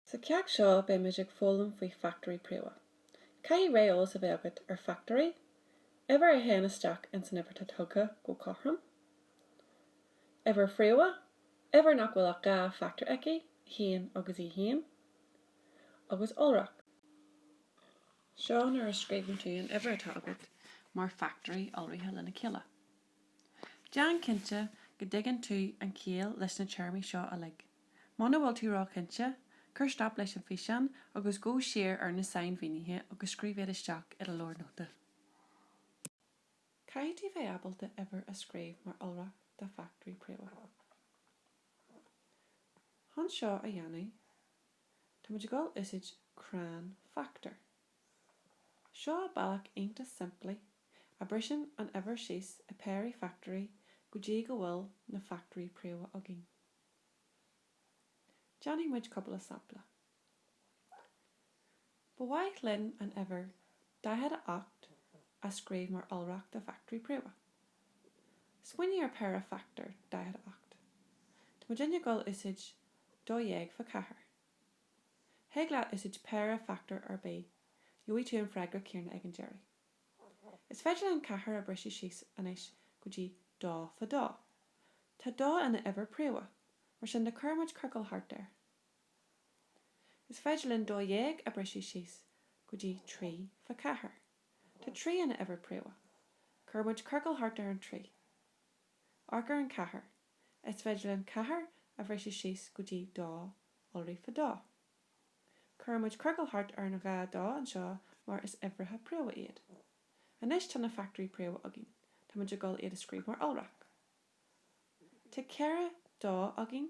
Sa ceach seo be muid ag fólam faoi factory príomha. Cai ré os a bheith agat ar factory, ever a hen isteach in san ibre tá tugtha go cothram. Ever príomha, ever nach bhfuil ach ga factor aici, híon agus í híon, agus olrach. Seo nuair a scríbhann tú an ever atá agat mar factory olraithe lena chéile. Dean cinnte go dtigann tú an céal leis na teirmí seo a lig. Mána bhfuil tú rá cinnte, chur stop leis an fisean agus go siar ar na sain bhínithe agus scríbhéad isteach ar a lór nóta. Cai tú bheith abalta ever a scríb mar olrach de factory príomha. Hon seo a dhéanú, tá muid gáil isid crainn factor. Seo a bailach ainta simply a brisin an ever síos a péirí factory go dtí go bhfuil na factory príomha agin. Johnny muid couple of sampla. Ba waith linn an ever dahead a acht a scríb mar olrach de factory príomha. Swinny ar péir a factor dahead a acht. Tá muid inne gáil isid dóiag fa cahar. Heglaat isid péir a factor ar bé, Joí tú an freigra céarna ag an Jerry. Is feidir an cahar a brisi síos anis go dtí dá fa dá. Tá dá ina ever príomha, mar sin de curmuid curcail hart there. Is feidir an dóiag a brisi síos go dtí trí fa cahar. Tá trí ina ever príomha, curmuid curcail hart there an trí. Argar an cahar, is feidir an cahar a brisi síos go dtí dá olraí fa dá. Curmuid curcail hart ar na gá dá an seo mar is everthe príomha iad. Anis tá na factory príomha agin, tá muid gáil iad a scríb mar olrach. Tá ceara dá agin,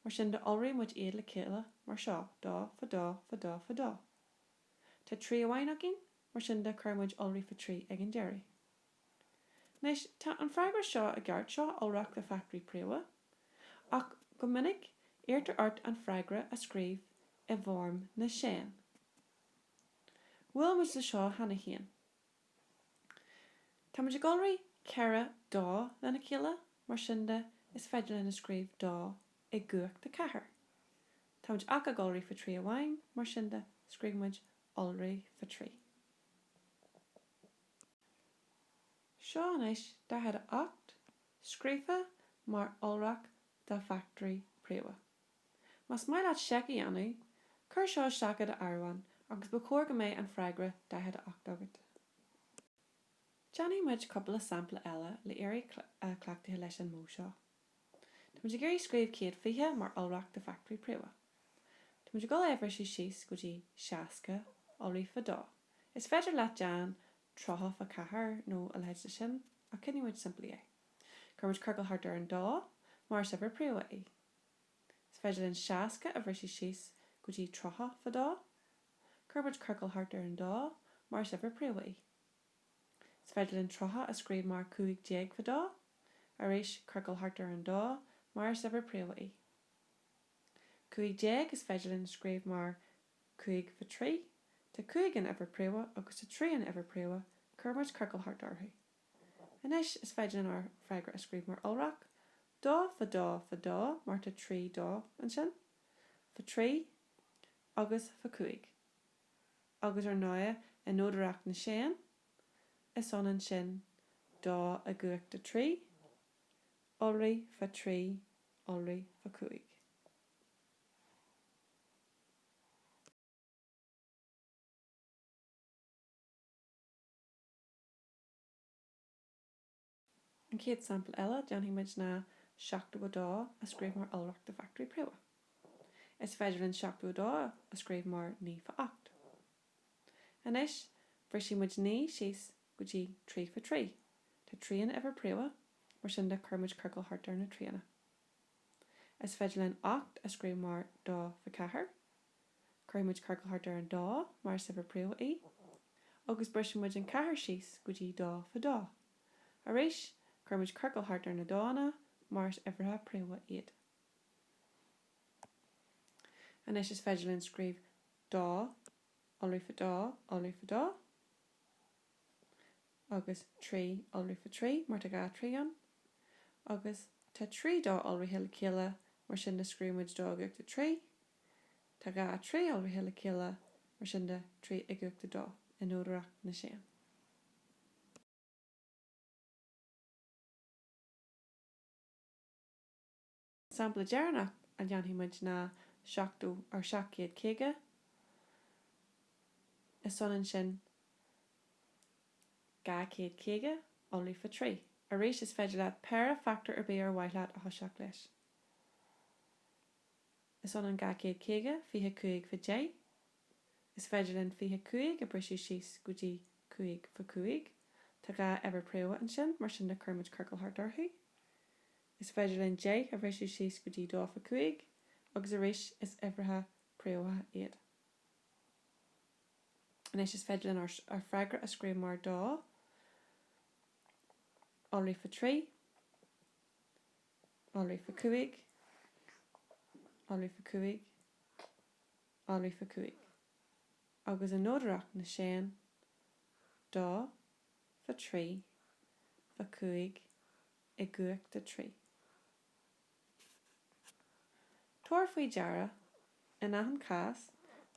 mar sin de olraí muid iad le céile mar seo dá fa dá fa dá fa dá. Tá trí amhain agin, mar sin de curmuid olraí fa trí ag an Jerry. Nis tá an freigra seo a gceart seo olrach de factory príomha, ach go minic irtar ort an freigra a scríb I bhform na séan. Bhfuil muid le seo hana chéan. Tá muid gáilrí ceara dá lena chéile, mar sin de is feidir lena scríb dá I gcuach de cahar. Tá muid ach a gáilrí fa trí amhain, mar sin de scríb muid olraí fa trí. Seo anis dahead a acht, scrífa mar olrach de factory príomha. Mas mai leat seici anu, chur seo seacha de arhain agus ba chóir go méid an freigra dahead a acht agat. Johnny muid couple of sampla eile le éirí clachtaithe leis an mó seo. Tá muid géirí scríb céad fiche mar olrach de factory príomha. Tá muid gáil éibhre síos go dtí seasca olraí fa dá. Is feidir leat dean trotha fa cahar nó a leid sin a cinní muid simply é. Chur muid curcail hart ar an dá mar is ever príomha é. Is feidir an seasca a bhrisi síos go dtí trotha fa dá. Chur muid curcail hart ar an dá mar is ever príomha é. Is feidir an trotha a scríb mar 15 fa dá, arís curcail hart ar an dá mar is ever príomha é. 15 is feidir an scríb mar 5 fa trí, tá 5 an ever príomha agus tá 3 an ever príomha, chur muid curcail hart orthu. Anis is feidir an ar freigra a scríb mar olrach, dá fa dá fa dá mar tá 3 dá an sin, fa 3 agus fa 5. Agus ar náia in nódarach na séan, is an an sin dá a gcuach de 3, olraí fa 3, olraí fa 5. An céad sampl eile deannaí muid na seachta go dá a scríb mar olrach de factory príomha. Is feidir an seachta go dá a scríb mar 9 fa 8. Anis, brisi muid 9 síos go dtí 3 fa 3. Tá 3 an ever príomha, mar sin de curmuid curcail hart ar na tríana. Is feidir an 8 a scríb mar dá fa cahar, curmuid curcail hart ar an dá mar is ever príomha é, agus brisi muid an cahar síos go dtí dá fa dá. Arís, curmuid curcail hart ar na dána mar is everthe príomha iad. Anis is feidir an scríb dá, olraí fa dá, olraí fa dá, agus 3 olraí fa 3 mar tá gá 3 an, agus tá 3 dá olraí le chéile mar sin de scríbmuid dá gcuach de 3, Tá ga a trí áirithe le céile mar sin de trí iguachta dó in óideach na sin. Sampla dearnach a dheanhuiid na Fachto ar 750 is sonan sin 250 only for 3. Arís is féidir leat pair factor ar bé ar bhaithleat a thoiseach leis. Is sonan 250 fiche cuaig for j. Is féidir len fiche cuaig a brisú síos go dtí cuaig for cuaig. Tá ga ever préwa an sin mar sin de curmid circle hart orthu. Is féidir len j a brisú síos go dtí dó for cuaig. Agus arís is everha préwa iad. En is féidir len ar freigra a scríb mar dó. Only for 3. Only for cuaig. Only for cuaig. Only for cuaig. Agus an nóideach na sin dó for 3 for cuaig I guach de 3. Tuair faoi deara in ahan cas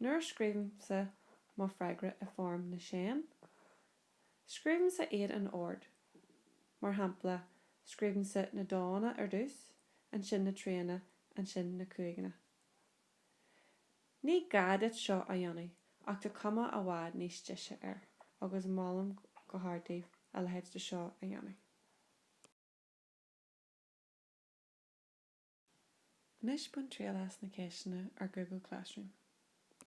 nuair scríbim sa má freigra a form na sin. Scríbim sa iad an ord. Mar hampla scríbim sa na dána ar dús an sin na tríana an sin na cuaigna. Ní gadit seo a dhéanamh ach tá cuma a bhád níos deise ar agus málam go háirdaobh a lehéid de seo a dhéanamh. Nis bun trialas na céisina ar Google Classroom.